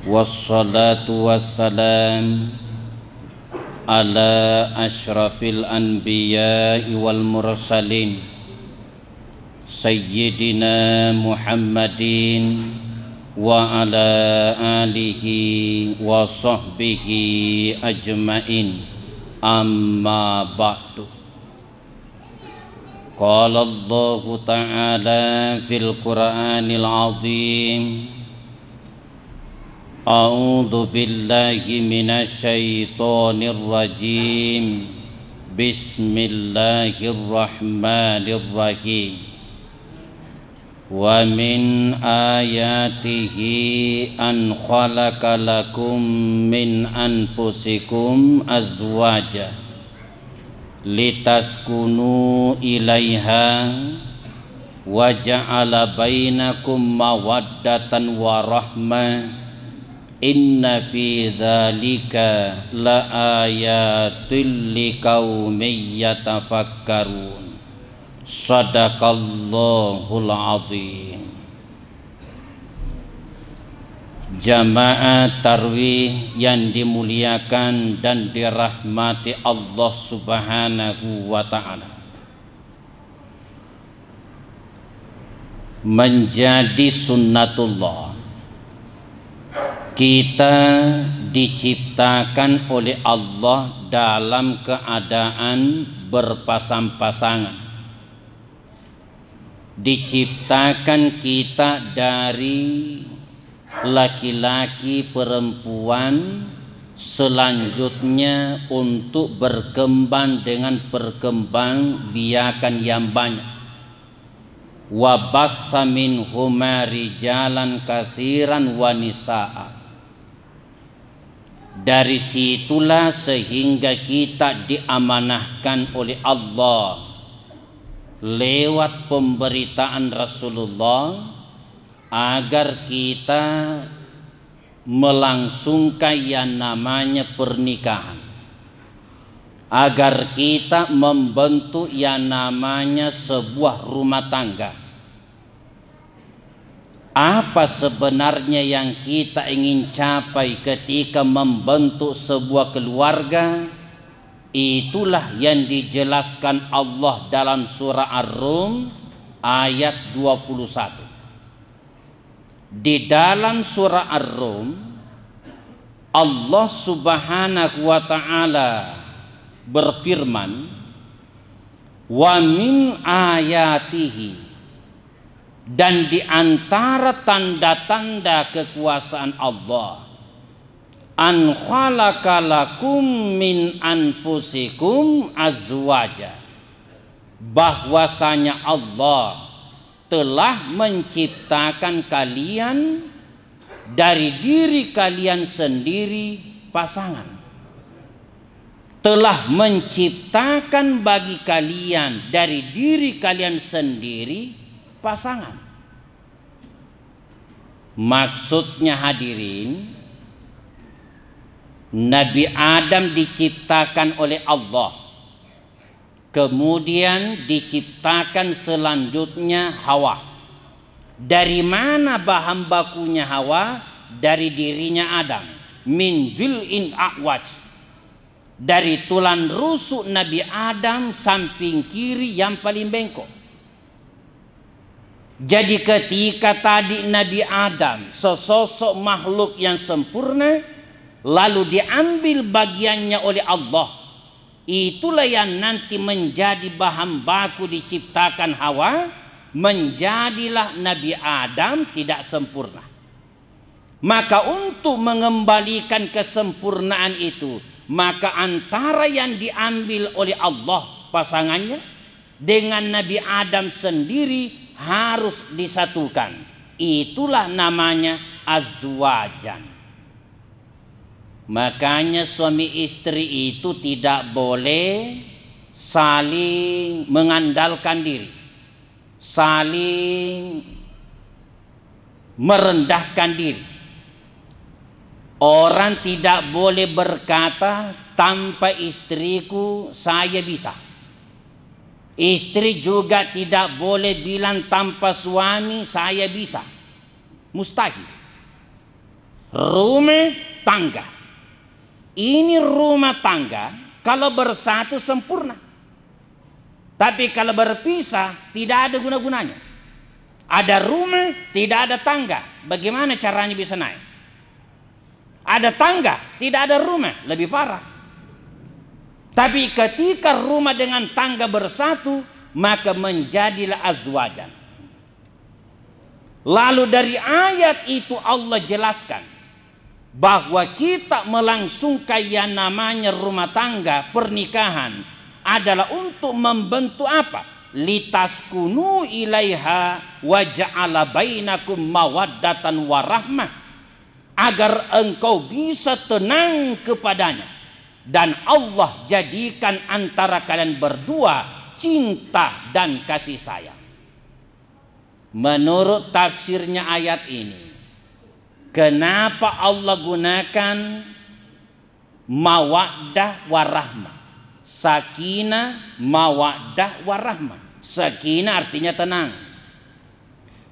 Wassalatu wassalam ala ashrafil anbiya'i wal mursalin Sayyidina Muhammadin wa ala alihi wa sahbihi ajmain. Amma ba'du. Qala Allahu ta'ala fil Qur'anil azim. A'udzu billahi minasy syaithanir rajim. Bismillahirrahmanirrahim. Wa min ayatihi an khalaqa lakum min anfusikum azwaja litaskunu ilaiha wa ja'ala bainakum mawaddatan wa rahmah. Inna fi dzalika la ayatil liqaumin yatafakkarun. Shadaqallahul azim. Jamaah tarwih yang dimuliakan dan dirahmati Allah Subhanahu wa ta'ala, menjadi sunnatullah kita diciptakan oleh Allah dalam keadaan berpasang-pasangan. Diciptakan kita dari laki-laki perempuan, selanjutnya untuk berkembang dengan perkembang biakan yang banyak. Wa batha minhuma rijalan katsiran wa nisaa. Dari situlah sehingga kita diamanahkan oleh Allah lewat pemberitaan Rasulullah agar kita melangsungkan yang namanya pernikahan, agar kita membentuk yang namanya sebuah rumah tangga. Apa sebenarnya yang kita ingin capai ketika membentuk sebuah keluarga? Itulah yang dijelaskan Allah dalam surah Ar-Rum ayat 21. Di dalam surah Ar-Rum Allah Subhanahu wa ta'ala berfirman, wa min ayatihi, dan di antara tanda-tanda kekuasaan Allah, an khalaqa lakum min anfusikum azwaja, bahwasanya Allah telah menciptakan kalian dari diri kalian sendiri pasangan. Telah menciptakan bagi kalian dari diri kalian sendiri pasangan. Maksudnya hadirin, Nabi Adam diciptakan oleh Allah, kemudian diciptakan selanjutnya Hawa. Dari mana bahan bakunya Hawa? Dari dirinya Adam. Min jil'in a'waj, dari tulang rusuk Nabi Adam samping kiri yang paling bengkok. Jadi ketika tadi Nabi Adam sesosok makhluk yang sempurna, lalu diambil bagiannya oleh Allah, itulah yang nanti menjadi bahan baku diciptakan Hawa. Menjadilah Nabi Adam tidak sempurna. Maka untuk mengembalikan kesempurnaan itu, maka antara yang diambil oleh Allah pasangannya dengan Nabi Adam sendiri harus disatukan. Itulah namanya azwajan. Makanya suami istri itu tidak boleh saling mengandalkan diri, saling merendahkan diri. Orang tidak boleh berkata tanpa istriku saya bisa. Istri juga tidak boleh bilang tanpa suami saya bisa. Mustahil. rumah tangga. Ini rumah tangga kalau bersatu sempurna. Tapi kalau berpisah tidak ada guna-gunanya. Ada rumah, tidak ada tangga. Bagaimana caranya bisa naik? Ada tangga, tidak ada rumah, lebih parah. Tapi ketika rumah dengan tangga bersatu, maka menjadilah azwajan. Lalu dari ayat itu Allah jelaskan bahwa kita melangsungkan yang namanya rumah tangga, pernikahan adalah untuk membentuk apa? Litaskunu ilaiha wa ja'ala bainakum mawaddatan warahmah, agar engkau bisa tenang kepadanya dan Allah jadikan antara kalian berdua cinta dan kasih sayang. Menurut tafsirnya ayat ini, kenapa Allah gunakan mawaddah warahmah? Sakinah, mawaddah warahmah. Sakinah artinya tenang.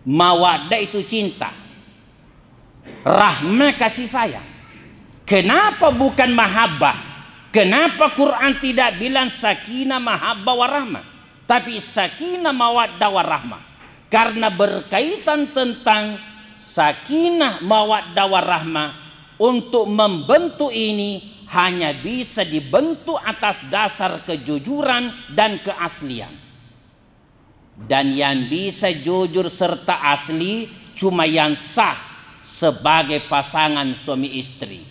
Mawaddah itu cinta. Rahmah kasih sayang. Kenapa bukan mahabbah? Kenapa Quran tidak bilang sakinah, mahabbah, warahmah, tapi sakinah, mawaddah, warahmah? Karena berkaitan tentang sakinah, mawaddah, warahmah. Untuk membentuk ini hanya bisa dibentuk atas dasar kejujuran dan keaslian. Dan yang bisa jujur serta asli cuma yang sah sebagai pasangan suami istri.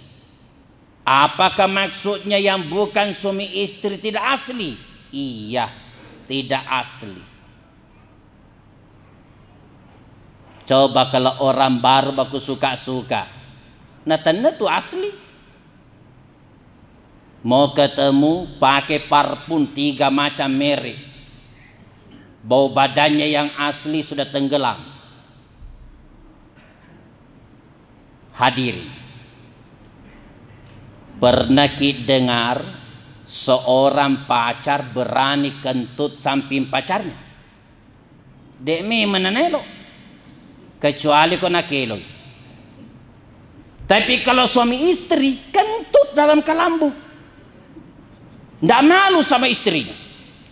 Apakah maksudnya yang bukan suami istri tidak asli? Iya, tidak asli. Coba kalau orang baru baku suka-suka, nah tentu asli. Mau ketemu pakai parfum 3 macam merek, bau badannya yang asli sudah tenggelam. Hadirin, pernah kita dengar seorang pacar berani kentut samping pacarnya? Demi menanelo, kecuali kena kelo. Tapi kalau suami istri kentut dalam kelambu, tidak malu sama istrinya.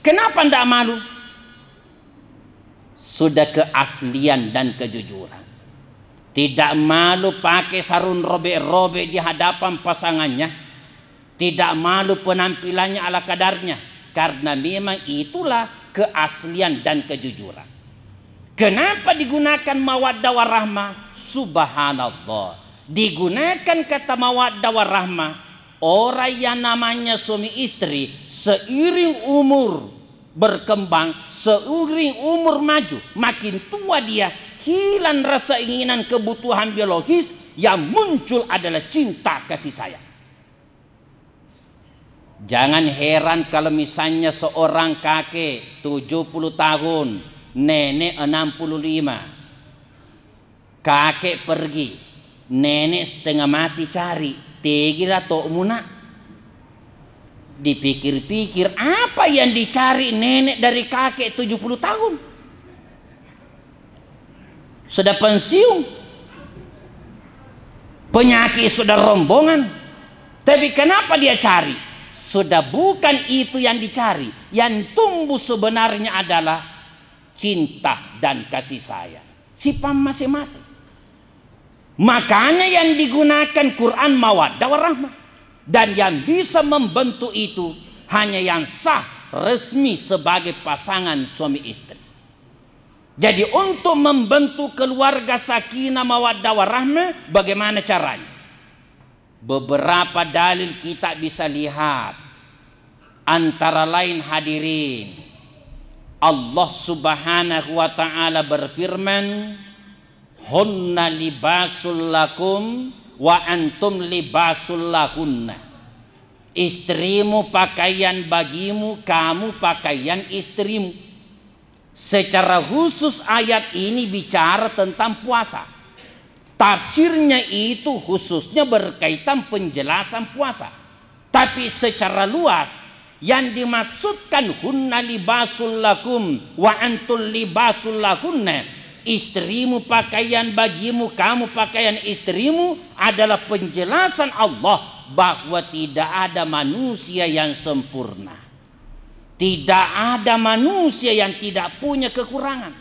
Kenapa tidak malu? Sudah keaslian dan kejujuran. Tidak malu pakai sarung robek-robek di hadapan pasangannya. Tidak malu penampilannya ala kadarnya. Karena memang itulah keaslian dan kejujuran. Kenapa digunakan mawaddah warahmah? Subhanallah. Digunakan kata mawaddah warahmah. Orang yang namanya suami istri seiring umur berkembang, seiring umur maju, makin tua dia, hilang rasa inginan kebutuhan biologis, yang muncul adalah cinta kasih sayang. Jangan heran kalau misalnya seorang kakek 70 tahun, nenek 65, kakek pergi, nenek setengah mati cari, tegira tok muna. Dipikir-pikir, apa yang dicari nenek dari kakek 70 tahun? Sudah pensiun, penyakit sudah rombongan, tapi kenapa dia cari? Sudah bukan itu yang dicari. Yang tumbuh sebenarnya adalah cinta dan kasih sayang, sifat masing-masing. Makanya yang digunakan Quran mawaddah warahmah. Dan yang bisa membentuk itu hanya yang sah resmi sebagai pasangan suami istri. Jadi untuk membentuk keluarga sakinah mawaddah warahmah, bagaimana caranya? Beberapa dalil kita bisa lihat. Antara lain hadirin, Allah subhanahu wa ta'ala berfirman, hunna libasul lakum wa antum libasul lahunna. Istrimu pakaian bagimu, kamu pakaian istrimu. Secara khusus ayat ini bicara tentang puasa. Tafsirnya itu khususnya berkaitan penjelasan puasa. Tapi secara luas yang dimaksudkan hunna libasul lakum wa antum libasul lahunna, istrimu pakaian bagimu, kamu pakaian istrimu, adalah penjelasan Allah bahwa tidak ada manusia yang sempurna. Tidak ada manusia yang tidak punya kekurangan.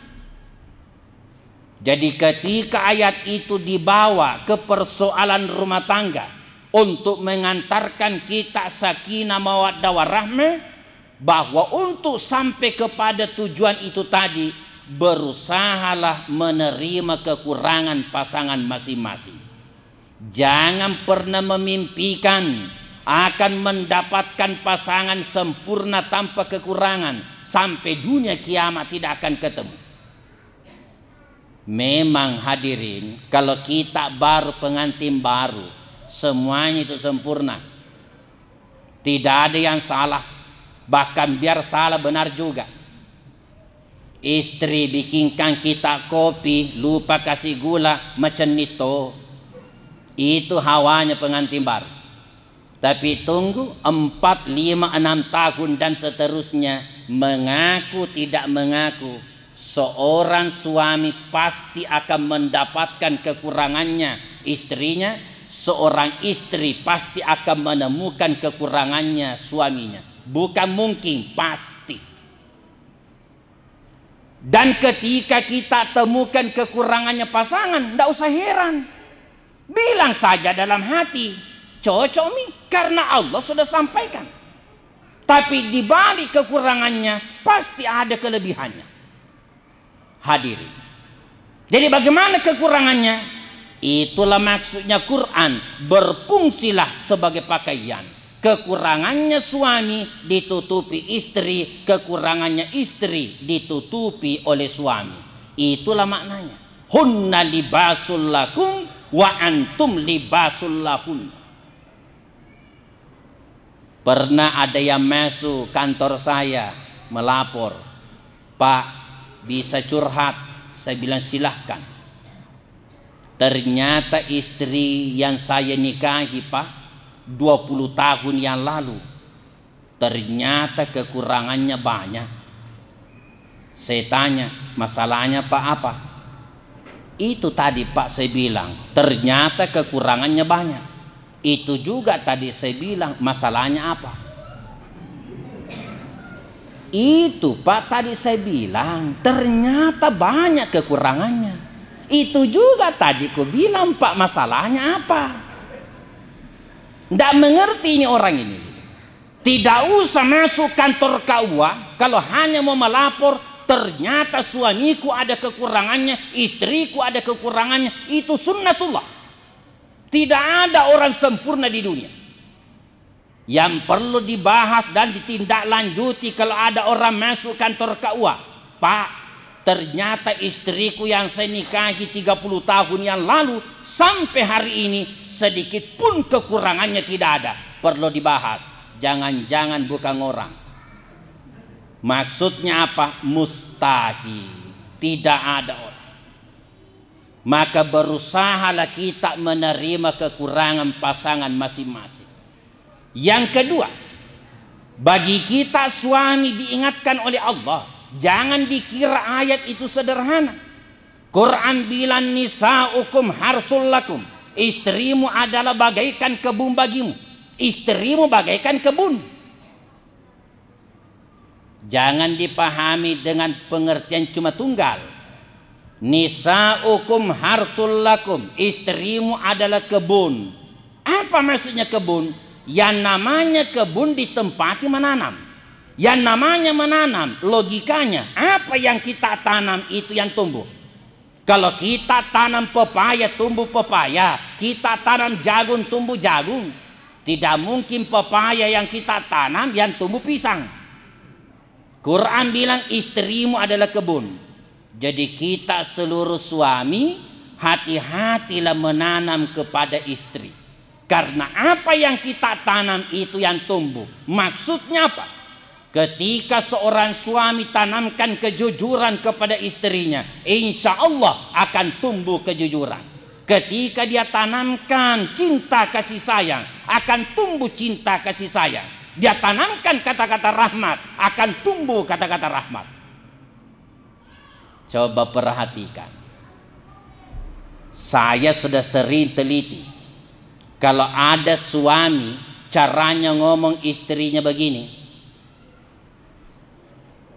Jadi ketika ayat itu dibawa ke persoalan rumah tangga untuk mengantarkan kita sakinah mawaddah warahmah, bahwa untuk sampai kepada tujuan itu tadi, berusahalah menerima kekurangan pasangan masing-masing. Jangan pernah memimpikan akan mendapatkan pasangan sempurna tanpa kekurangan sampai dunia kiamat tidak akan ketemu. Memang hadirin, kalau kita baru pengantin baru, semuanya itu sempurna, tidak ada yang salah. Bahkan biar salah benar juga. Istri bikinkan kita kopi lupa kasih gula macam itu hawanya pengantin baru. Tapi tunggu 4, 5, 6 tahun dan seterusnya, mengaku tidak mengaku, seorang suami pasti akan mendapatkan kekurangannya istrinya, seorang istri pasti akan menemukan kekurangannya suaminya. Bukan mungkin, pasti. Dan ketika kita temukan kekurangannya pasangan, tidak usah heran, bilang saja dalam hati, cocok nih, karena Allah sudah sampaikan. Tapi di balik kekurangannya pasti ada kelebihannya. Hadirin, jadi bagaimana kekurangannya? Itulah maksudnya Quran, berfungsilah sebagai pakaian. Kekurangannya suami ditutupi istri, kekurangannya istri ditutupi oleh suami. Itulah maknanya. Hunna libasul lakum wa antum libasul lahun. Pernah ada yang masuk kantor saya melapor, Pak, bisa curhat? Saya bilang silahkan. Ternyata istri yang saya nikahi, Pak, 20 tahun yang lalu, ternyata kekurangannya banyak. Saya tanya, masalahnya Pak apa? Itu tadi Pak saya bilang, ternyata kekurangannya banyak. Itu juga tadi saya bilang, masalahnya apa? Itu Pak tadi saya bilang, ternyata banyak kekurangannya. Itu juga tadi ku bilang, Pak, masalahnya apa? Tidak mengerti ini orang ini. Tidak usah masuk kantor KUA kalau hanya mau melapor, ternyata suamiku ada kekurangannya, istriku ada kekurangannya. Itu sunnatullah. Tidak ada orang sempurna di dunia. Yang perlu dibahas dan ditindaklanjuti kalau ada orang masuk kantor KUA, Pak, ternyata istriku yang saya nikahi 30 tahun yang lalu sampai hari ini sedikit pun kekurangannya tidak ada. Perlu dibahas. Jangan-jangan bukan orang. Maksudnya apa? Mustahil. Tidak ada orang. Maka berusahalah kita menerima kekurangan pasangan masing-masing. Yang kedua, bagi kita suami diingatkan oleh Allah, jangan dikira ayat itu sederhana. Quran bilang nisa'ukum harsul lakum, istrimu adalah bagaikan kebun bagimu. Istrimu bagaikan kebun. Jangan dipahami dengan pengertian cuma tunggal. Nisa'ukum harsul lakum, istrimu adalah kebun. Apa maksudnya kebun? Yang namanya kebun ditempati menanam. Yang namanya menanam, logikanya apa yang kita tanam itu yang tumbuh. Kalau kita tanam pepaya, tumbuh pepaya. Kita tanam jagung, tumbuh jagung. Tidak mungkin pepaya yang kita tanam yang tumbuh pisang. Quran bilang istrimu adalah kebun. Jadi kita seluruh suami hati-hatilah menanam kepada istri. Karena apa yang kita tanam itu yang tumbuh. Maksudnya apa? Ketika seorang suami tanamkan kejujuran kepada istrinya, insya Allah akan tumbuh kejujuran. Ketika dia tanamkan cinta kasih sayang, akan tumbuh cinta kasih sayang. Dia tanamkan kata-kata rahmat, akan tumbuh kata-kata rahmat. Coba perhatikan. Saya sudah sering teliti, kalau ada suami caranya ngomong istrinya begini,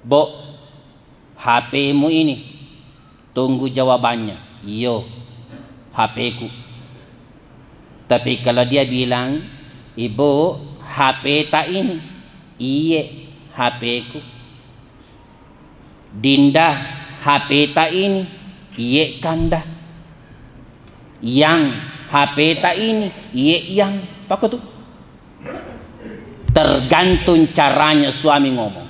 "Bo, HP-mu ini, tunggu jawabannya." "Iyo, HP-ku." Tapi kalau dia bilang, "Ibu, HP tak ini?" "Iya, HP-ku." "Dinda, HP tak ini?" "Iya, kanda." "Yang, HP tak ini?" "Iya, yang." Apa tuh? Tergantung caranya suami ngomong.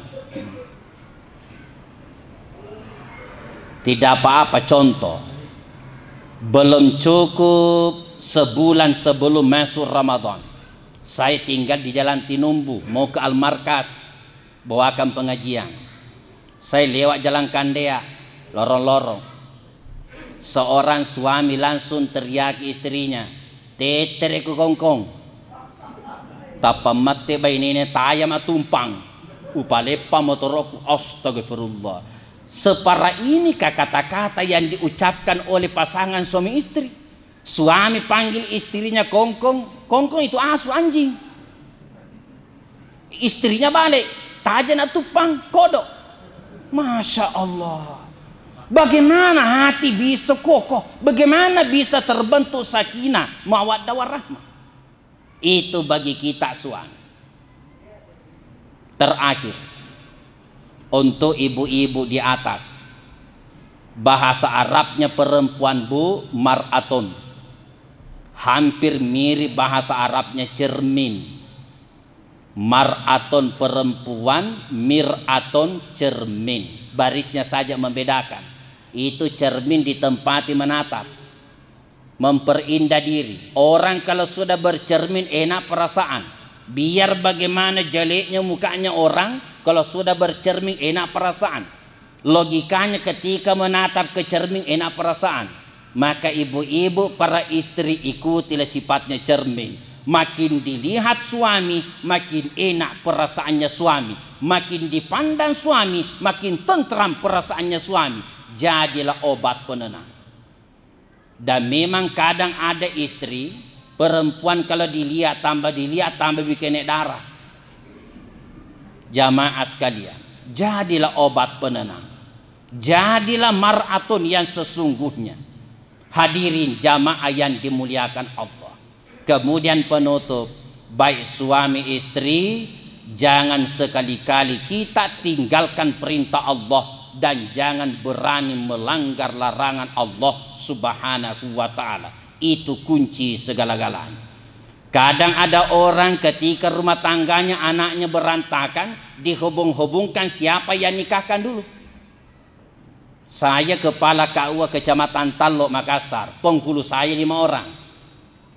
Tidak apa-apa. Contoh, belum cukup sebulan sebelum masuk Ramadan, saya tinggal di Jalan Tinumbu, mau ke Al-Markas, bawakan pengajian. Saya lewat Jalan Kandea, lorong-lorong. Seorang suami langsung teriak istrinya, "Tetere ku kongkong, tapa mate bayi nene tayam atumpang, upalepa motoroku." Astagfirullah. Separah inikah kata-kata yang diucapkan oleh pasangan suami istri? Suami panggil istrinya kongkong, kongkong itu asu, anjing. Istrinya balik, tajan atupang, kodok. Masya Allah. Bagaimana hati bisa kokoh? Bagaimana bisa terbentuk sakinah, mawaddah warahmah? Itu bagi kita suami. Terakhir, untuk ibu-ibu di atas, bahasa Arabnya perempuan bu, mar'atun. Hampir mirip bahasa Arabnya cermin. Mar'atun perempuan, mir'atun cermin. Barisnya saja membedakan. Itu cermin ditempati menatap, memperindah diri. Orang kalau sudah bercermin enak perasaan. Biar bagaimana jeleknya mukanya orang, kalau sudah bercermin enak perasaan. Logikanya ketika menatap ke cermin enak perasaan. Maka ibu-ibu, para istri, ikutilah sifatnya cermin. Makin dilihat suami, makin enak perasaannya suami. Makin dipandang suami, makin tentram perasaannya suami. Jadilah obat penenang. Dan memang kadang ada istri, perempuan kalau dilihat tambah bikin naik darah. Jamaah sekalian, jadilah obat penenang. Jadilah mar'atun yang sesungguhnya. Hadirin jamaah yang dimuliakan Allah. Kemudian penutup, baik suami istri, jangan sekali-kali kita tinggalkan perintah Allah dan jangan berani melanggar larangan Allah Subhanahu wa ta'ala. Itu kunci segala-galanya. Kadang ada orang ketika rumah tangganya anaknya berantakan, dihubung-hubungkan siapa yang nikahkan dulu. Saya kepala KUA Kecamatan Talok Makassar, penghulu saya 5 orang.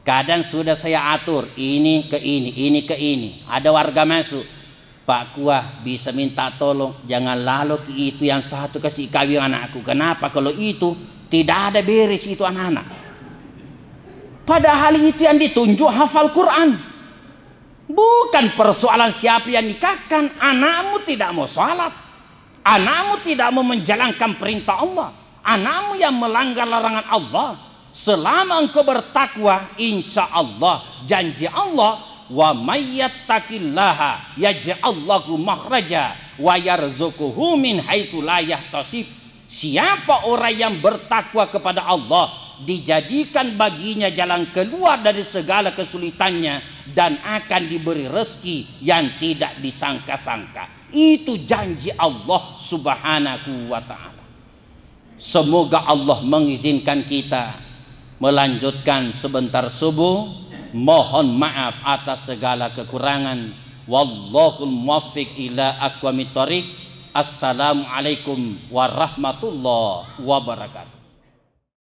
Kadang sudah saya atur ini ke ini ke ini. Ada warga masuk, "Pak Kuah bisa minta tolong jangan lalu ke itu yang satu kasih kawin anakku." Kenapa? Kalau itu tidak ada beres itu anak-anak. Padahal itu yang ditunjuk hafal Quran. Bukan persoalan siapa yang nikahkan. Anakmu tidak mau salat, anakmu tidak mau menjalankan perintah Allah, anakmu yang melanggar larangan Allah. Selama engkau bertakwa, insya Allah janji Allah, "Wa may yattaqillaha yaj'al lahu makhraja wa yarzuquhu min haitsu la yahtasib." Siapa orang yang bertakwa kepada Allah, dijadikan baginya jalan keluar dari segala kesulitannya dan akan diberi rezeki yang tidak disangka-sangka. Itu janji Allah Subhanahu wa ta'ala. Semoga Allah mengizinkan kita melanjutkan sebentar subuh. Mohon maaf atas segala kekurangan. Wallahul muwaffiq ila aqwamit thoriq. Assalamualaikum warahmatullahi wabarakatuh.